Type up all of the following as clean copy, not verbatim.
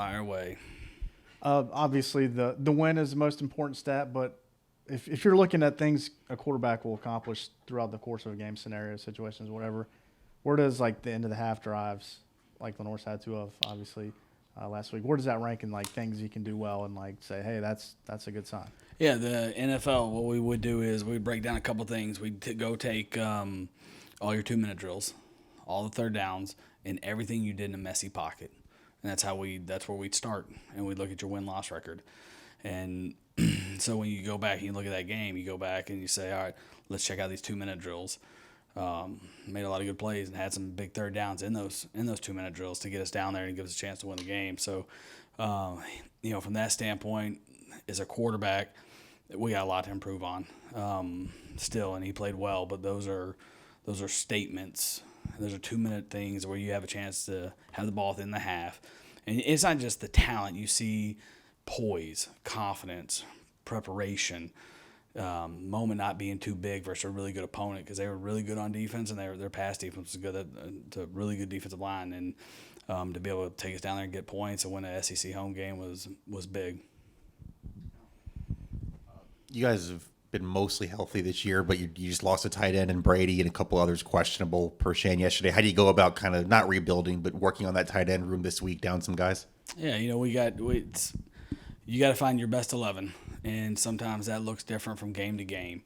Fire away. Obviously, the win is the most important stat, but if you're looking at things a quarterback will accomplish throughout the course of a game, scenario, situations, whatever, where does like the end of the half drives, like Lenore's had two of, obviously, last week, where does that rank in like things you can do well and like say, hey, that's a good sign? Yeah, the NFL, what we would do is we'd break down a couple things. We'd go take all your 2-minute drills, all the third downs, and everything you did in a messy pocket. And that's where we'd start. And we'd look at your win-loss record. And so when you go back and you look at that game, you go back and you say, all right, let's check out these 2-minute drills. Made a lot of good plays and had some big third downs in those 2-minute drills to get us down there and give us a chance to win the game. So, from that standpoint, as a quarterback, we got a lot to improve on still, and he played well. But those are statements. Those are 2-minute things where you have a chance to have the ball within the half, and it's not just the talent. You see poise, confidence, preparation. Moment not being too big versus a really good opponent because they were really good on defense and their pass defense was good. It's a really good defensive line, and to be able to take us down there and get points and win an SEC home game was big. You guys have been mostly healthy this year, but you just lost a tight end and Brady and a couple others questionable per Shane yesterday. How do you go about kind of not rebuilding but working on that tight end room this week, down some guys? Yeah, you got to find your best 11. And sometimes that looks different from game to game.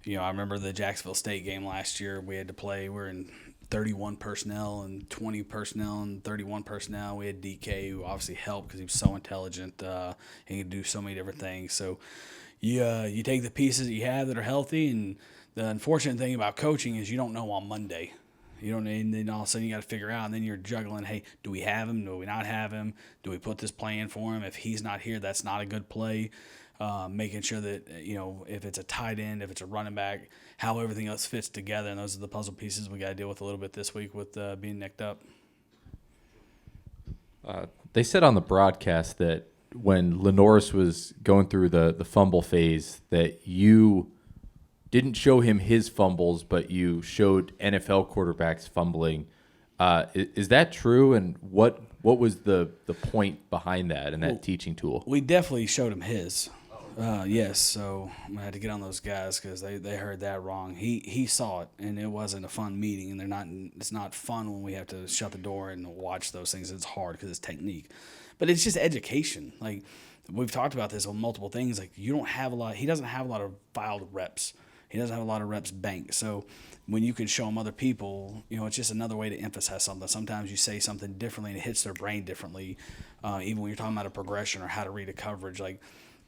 I remember the Jacksonville State game last year. We had to play. We're in 31 personnel and 20 personnel and 31 personnel. We had DK, who obviously helped because he was so intelligent. He could do so many different things. So you take the pieces that you have that are healthy. And the unfortunate thing about coaching is you don't know on Monday. You don't, and then all of a sudden you got to figure out, and then you're juggling. Hey, do we have him? Do we not have him? Do we put this play in for him? If he's not here, that's not a good play. Making sure that, if it's a tight end, if it's a running back, how everything else fits together. And those are the puzzle pieces we got to deal with a little bit this week with being nicked up. They said on the broadcast that when Lenoris was going through the fumble phase that you didn't show him his fumbles, but you showed NFL quarterbacks fumbling. Is that true? And what was the point behind that and that teaching tool? We definitely showed him his. Yes, so I had to get on those guys because they heard that wrong. He saw it, and it wasn't a fun meeting, and it's not fun when we have to shut the door and watch those things. It's hard because it's technique. But it's just education. Like, we've talked about this on multiple things. Like, he doesn't have a lot of filed reps. He doesn't have a lot of reps banked. So when you can show them other people, it's just another way to emphasize something. Sometimes you say something differently and it hits their brain differently, even when you're talking about a progression or how to read a coverage. Like,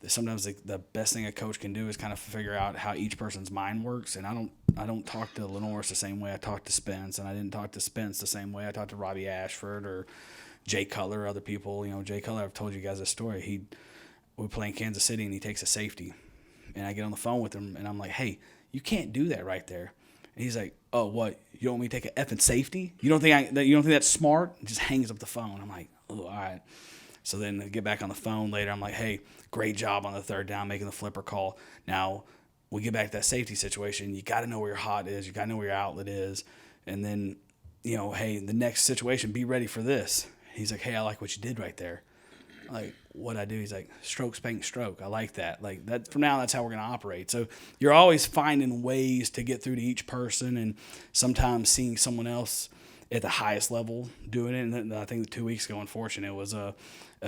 sometimes the best thing a coach can do is kind of figure out how each person's mind works. And I don't talk to Lenoris the same way I talk to Spence, and I didn't talk to Spence the same way I talked to Robbie Ashford or Jay Cutler or other people. Jay Cutler, I've told you guys this story. We play in Kansas City, and he takes a safety. And I get on the phone with him, and I'm like, hey, you can't do that right there. And he's like, oh, what? You don't want me to take an effing safety? You don't think that's smart? And just hangs up the phone. I'm like, oh, all right. So then I get back on the phone later. I'm like, hey, great job on the third down, making the flipper call. Now, we get back to that safety situation. You got to know where your hot is. You got to know where your outlet is. And then, hey, the next situation, be ready for this. He's like, hey, I like what you did right there. I'm like, what'd I do? He's like, stroke, spank, stroke. I like that. Like, that. From now, that's how we're going to operate. So you're always finding ways to get through to each person, and sometimes seeing someone else at the highest level doing it. And I think the 2 weeks ago, unfortunately, it was a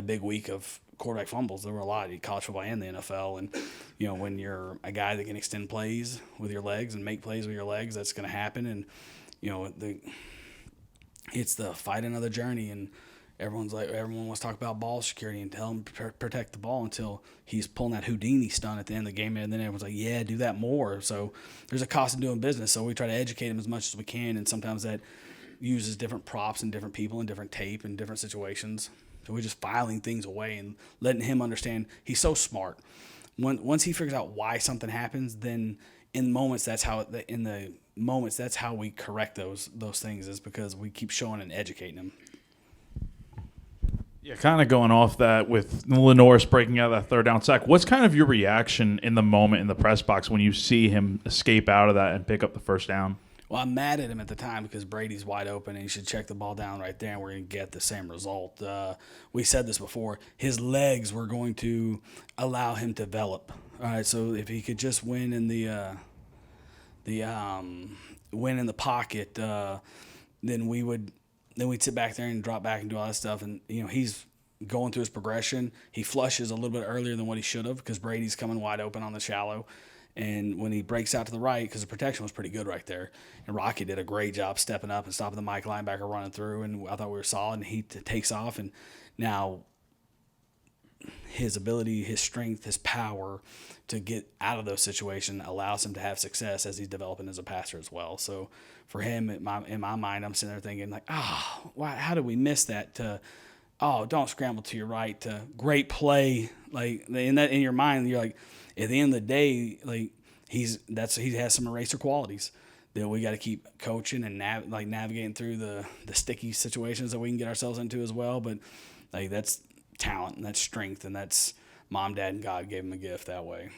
big week of quarterback fumbles. There were a lot in college football and the NFL. And, when you're a guy that can extend plays with your legs and make plays with your legs, that's going to happen. And, it's the fight another journey. And everyone wants to talk about ball security and tell him to protect the ball until he's pulling that Houdini stunt at the end of the game. And then everyone's like, yeah, do that more. So there's a cost in doing business. So we try to educate him as much as we can. And sometimes that uses different props and different people and different tape and different situations. So we're just filing things away and letting him understand he's so smart. Once he figures out why something happens, then in moments that's how we correct those things, is because we keep showing and educating him. Yeah, kind of going off that with Lenoris breaking out of that third down sack, what's kind of your reaction in the moment in the press box when you see him escape out of that and pick up the first down? Well, I'm mad at him at the time because Brady's wide open and he should check the ball down right there and we're going to get the same result. We said this before. His legs were going to allow him to develop. All right, so if he could just win in the win in the pocket, then we'd sit back there and drop back and do all that stuff. And he's going through his progression. He flushes a little bit earlier than what he should have because Brady's coming wide open on the shallow. And when he breaks out to the right, because the protection was pretty good right there, and Rocky did a great job stepping up and stopping the Mike linebacker running through, and I thought we were solid, and he takes off. And now his ability, his strength, his power to get out of those situations allows him to have success as he's developing as a passer as well. So for him, in my mind, I'm sitting there thinking like, how did we miss that? Don't scramble to your right. Great play, like in your mind, you're like, at the end of the day, like he has some eraser qualities that we got to keep coaching and navigating through the sticky situations that we can get ourselves into as well. But like that's talent and that's strength and that's mom, dad, and God gave him a gift that way.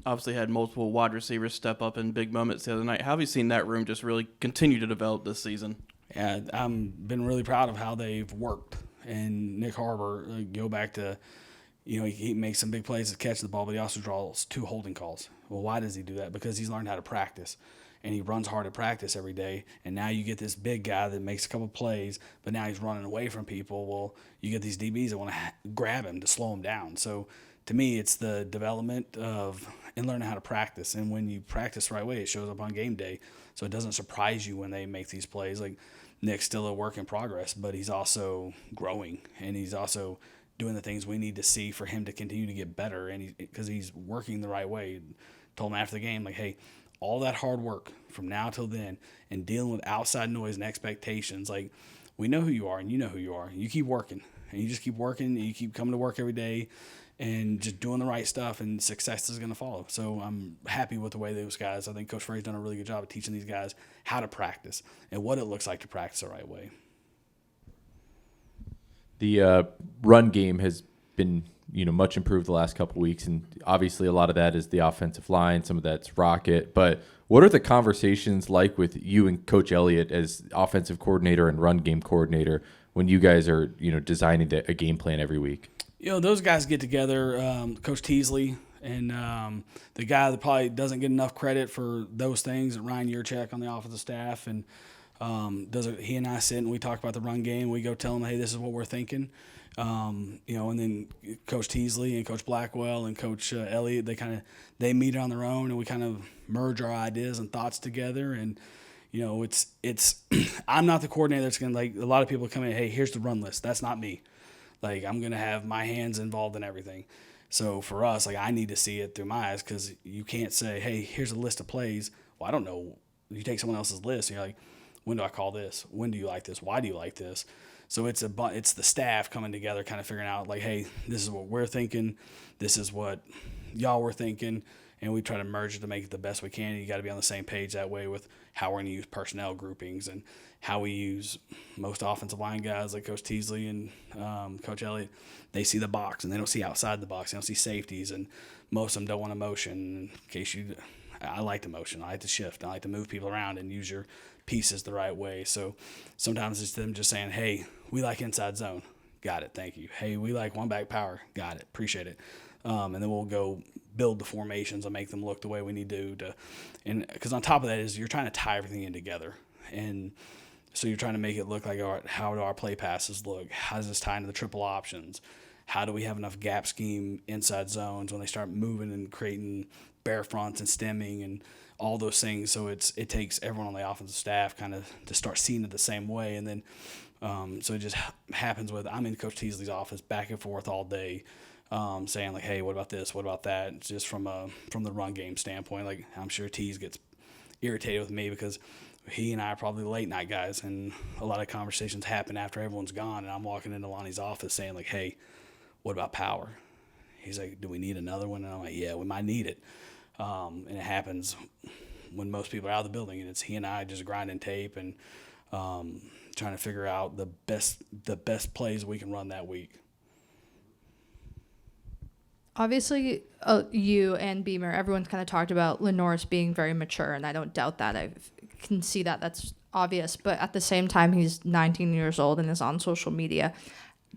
Obviously had multiple wide receivers step up in big moments the other night. How have you seen that room just really continue to develop this season? Yeah, I've been really proud of how they've worked. And Nick Harbor, go back to, he makes some big plays to catch the ball, but he also draws 2 holding calls. Well, why does he do that? Because he's learned how to practice. And he runs hard at practice every day. And now you get this big guy that makes a couple plays, but now he's running away from people. Well, you get these DBs that want to grab him to slow him down. So to me, it's the development of and learning how to practice. And when you practice the right way, it shows up on game day. So it doesn't surprise you when they make these plays. Like Nick's still a work in progress, but he's also growing, and he's also doing the things we need to see for him to continue to get better. And because he's working the right way. Told him after the game, like, hey, all that hard work from now till then and dealing with outside noise and expectations, like we know who you are and you know who you are. You keep working and you just keep working and you keep coming to work every day and just doing the right stuff, and success is going to follow. So I'm happy with the way those guys, I think Coach Frey's done a really good job of teaching these guys how to practice and what it looks like to practice the right way. The run game has been much improved the last couple of weeks, and obviously a lot of that is the offensive line, some of that's Rocket. But what are the conversations like with you and Coach Elliott as offensive coordinator and run game coordinator when you guys are designing a game plan every week? Those guys get together, Coach Teasley and the guy that probably doesn't get enough credit for those things, Ryan Yurchek on the offensive staff, and he and I sit and we talk about the run game. We go tell him, hey, this is what we're thinking. And then Coach Teasley and Coach Blackwell and Coach Elliott, they meet on their own, and we kind of merge our ideas and thoughts together. And it's I'm not the coordinator that's gonna, like, a lot of people come in, hey, here's the run list. That's not me. Like, I'm gonna have my hands involved in everything. So for us, like, I need to see it through my eyes, because you can't say, hey, here's a list of plays. Well, I don't know. You take someone else's list and you're like, when do I call this? When do you like this? Why do you like this? So it's the staff coming together, kind of figuring out, like, hey, this is what we're thinking. This is what y'all were thinking. And we try to merge it to make it the best we can. You got to be on the same page that way with how we're going to use personnel groupings and how we use most offensive line guys like Coach Teasley and Coach Elliott. They see the box and they don't see outside the box. They don't see safeties, and most of them don't want a motion. I like the motion. I like to shift. I like to move people around and use your pieces the right way. So sometimes it's them just saying, hey, we like inside zone. Got it. Thank you. Hey, we like one back power. Got it. Appreciate it. And then we'll go build the formations and make them look the way we need to. And because on top of that is you're trying to tie everything in together. And so you're trying to make it look like, all right, how do our play passes look? How does this tie into the triple options? How do we have enough gap scheme inside zones when they start moving and creating bare fronts and stemming and all those things? So it takes everyone on the offensive staff kind of to start seeing it the same way. And then so it just happens with, I'm in Coach Teasley's office back and forth all day, saying like, hey, what about this? What about that? It's just from the run game standpoint. Like, I'm sure Tease gets irritated with me because he and I are probably late night guys, and a lot of conversations happen after everyone's gone. And I'm walking into Lonnie's office saying like, hey, what about power? He's like, do we need another one? And I'm like, yeah, we might need it. And it happens when most people are out of the building, and it's he and I just grinding tape and trying to figure out the best plays we can run that week. Obviously, you and Beamer, everyone's kind of talked about Lenoris being very mature, and I don't doubt that. I can see that. That's obvious. But at the same time, he's 19 years old and is on social media.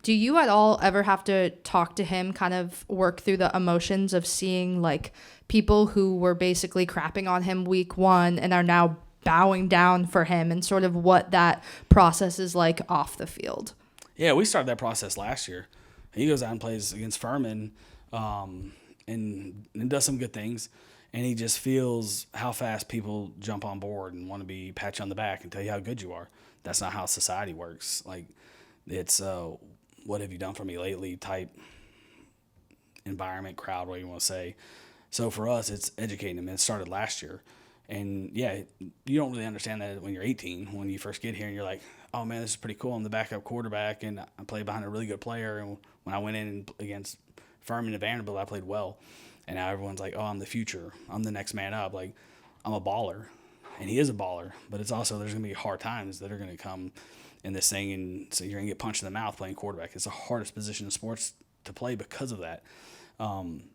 Do you at all ever have to talk to him, kind of work through the emotions of seeing, like, people who were basically crapping on him week one and are now bowing down for him, and sort of what that process is like off the field? Yeah, we started that process last year. He goes out and plays against Furman, and does some good things, and he just feels how fast people jump on board and want to pat you on the back and tell you how good you are. That's not how society works. Like, it's what have you done for me lately type environment, crowd, what you want to say. So for us, it's educating them. It started last year. And, yeah, you don't really understand that when you're 18, when you first get here and you're like, oh, man, this is pretty cool. I'm the backup quarterback, and I play behind a really good player. And when I went in against Furman and Vanderbilt, I played well. And now everyone's like, oh, I'm the future. I'm the next man up. Like, I'm a baller. And he is a baller. But it's also there's going to be hard times that are going to come in this thing. And so you're going to get punched in the mouth playing quarterback. It's the hardest position in sports to play because of that.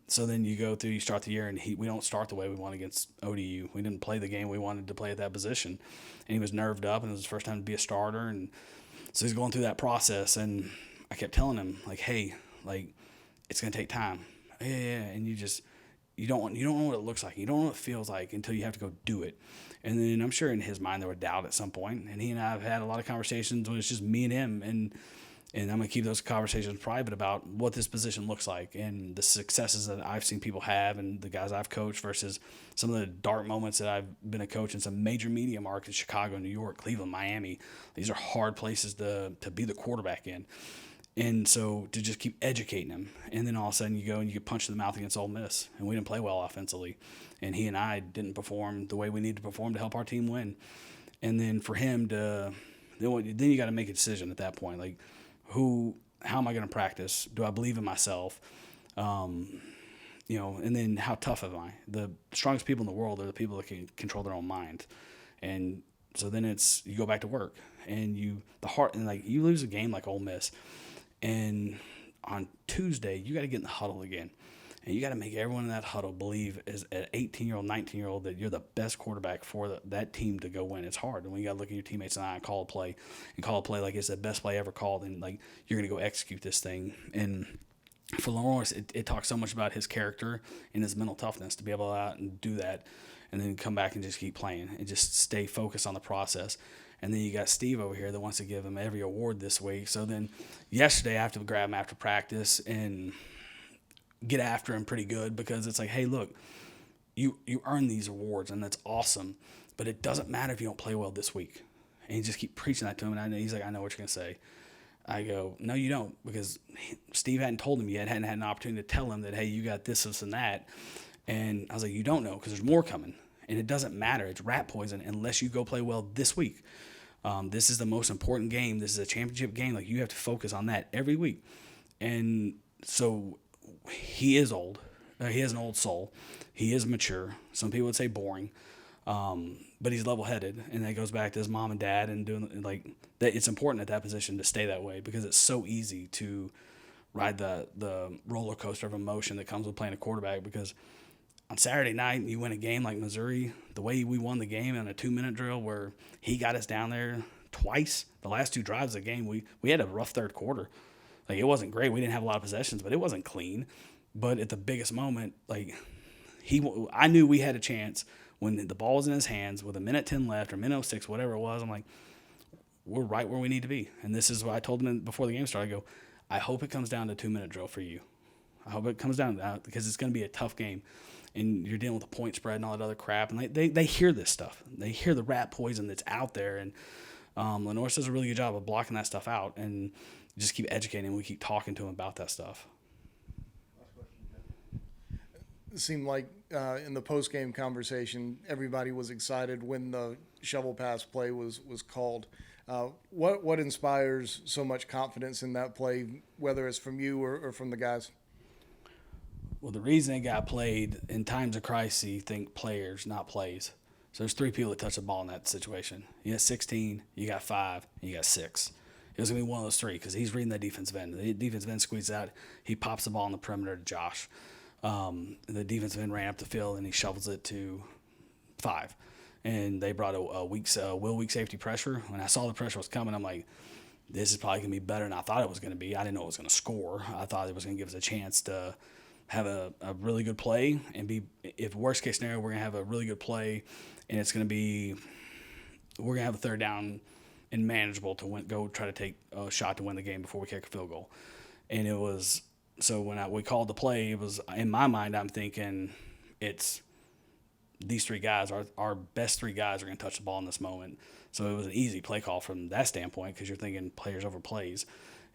So then you start the year, and we don't start the way we want against ODU. We didn't play the game we wanted to play at that position. And he was nerved up, and it was his first time to be a starter. And so he's going through that process. And I kept telling him, like, hey, like, it's going to take time. Yeah. And you don't know what it looks like. You don't know what it feels like until you have to go do it. And then I'm sure in his mind there were doubt at some point. And he and I have had a lot of conversations when it's just me and him. And I'm going to keep those conversations private about what this position looks like and the successes that I've seen people have and the guys I've coached versus some of the dark moments that I've been a coach in some major media markets, Chicago, New York, Cleveland, Miami. These are hard places to be the quarterback in. And so to just keep educating him. And then all of a sudden you go and you get punched in the mouth against Ole Miss. And we didn't play well offensively. And he and I didn't perform the way we need to perform to help our team win. And then for him then you got to make a decision at that point. Like, how am I going to practice? Do I believe in myself? And then how tough am I? The strongest people in the world are the people that can control their own mind. And so then you go back to work, and you lose a game like Ole Miss, and on Tuesday you got to get in the huddle again, and you got to make everyone in that huddle believe as an 18-year-old, 19-year-old that you're the best quarterback for that team to go win. It's hard, and when you got to look at your teammates and call a play like it's the best play ever called, and like you're going to go execute this thing. And for Lawrence, it talks so much about his character and his mental toughness to be able to go out and do that, and then come back and just keep playing and just stay focused on the process. And then you got Steve over here that wants to give him every award this week. So then yesterday I have to grab him after practice and get after him pretty good, because it's like, hey, look, you earn these awards, and that's awesome, but it doesn't matter if you don't play well this week. And you just keep preaching that to him, and he's like, I know what you're going to say. I go, no, you don't, because Steve hadn't told him yet, hadn't had an opportunity to tell him that, hey, you got this, and that. And I was like, you don't know, because there's more coming. And it doesn't matter. It's rat poison unless you go play well this week. This is the most important game. This is a championship game. Like, you have to focus on that every week. And so he is old. He has an old soul. He is mature. Some people would say boring. But he's level-headed. And that goes back to his mom and dad and doing like that. It's important at that position to stay that way, because it's so easy to ride the roller coaster of emotion that comes with playing a quarterback. Because on Saturday night, you win a game like Missouri, the way we won the game in a 2-minute drill where he got us down there twice. The last 2 drives of the game, we had a rough third quarter. Like, it wasn't great. We didn't have a lot of possessions, but it wasn't clean. But at the biggest moment, like, I knew we had a chance when the ball was in his hands with a minute 10 left or minute 06, whatever it was. I'm like, we're right where we need to be. And this is what I told him before the game started. I go, I hope it comes down to a 2-minute drill for you. I hope it comes down to that, because it's going to be a tough game. And you're dealing with the point spread and all that other crap. And they hear this stuff. They hear the rat poison that's out there. And Lenoir does a really good job of blocking that stuff out. And just keep educating him. We keep talking to him about that stuff. It seemed like in the post-game conversation, everybody was excited when the shovel pass play was called. What inspires so much confidence in that play, whether it's from you or from the guys? Well, the reason it got played in times of crisis, you think players, not plays. So there's 3 people that touch the ball in that situation. You got 16, you got 5, and you got 6. It was going to be one of those three because he's reading that defensive end. The defensive end squeezes out. He pops the ball on the perimeter to Josh. The defensive end ran up the field, and he shovels it to 5. And they brought a weak safety pressure. When I saw the pressure was coming, I'm like, this is probably going to be better than I thought it was going to be. I didn't know it was going to score. I thought it was going to give us a chance to have a really good play and be, if worst case scenario, we're going to have a really good play, and it's going to be, we're going to have a third down and manageable to go try to take a shot to win the game before we kick a field goal. And it was, so when we called the play, it was, in my mind, I'm thinking it's these 3 guys, our best 3 guys are going to touch the ball in this moment. So it was an easy play call from that standpoint because you're thinking players over plays.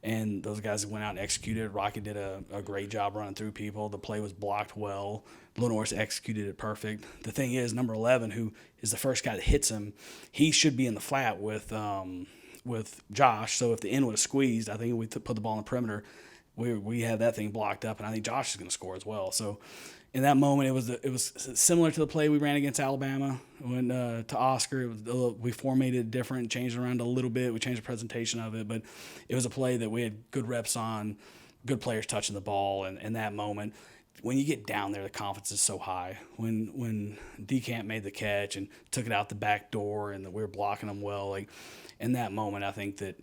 And those guys went out and executed. Rocky did a great job running through people. The play was blocked well. Lenore's executed it perfect. The thing is, number 11, who is the first guy that hits him, he should be in the flat with Josh. So if the end would have squeezed, I think we put the ball on the perimeter. We had that thing blocked up, and I think Josh is going to score as well. So in that moment, it was similar to the play we ran against Alabama when to Oscar. It was we formatted different, changed around a little bit. We changed the presentation of it, but it was a play that we had good reps on, good players touching the ball, and in that moment, when you get down there, the confidence is so high. When DeCamp made the catch and took it out the back door, and we were blocking them well, like in that moment, I think that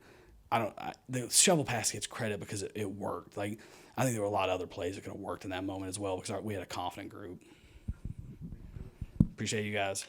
the shovel pass gets credit because it worked. Like I think there were a lot of other plays that could have worked in that moment as well because we had a confident group. Appreciate you guys.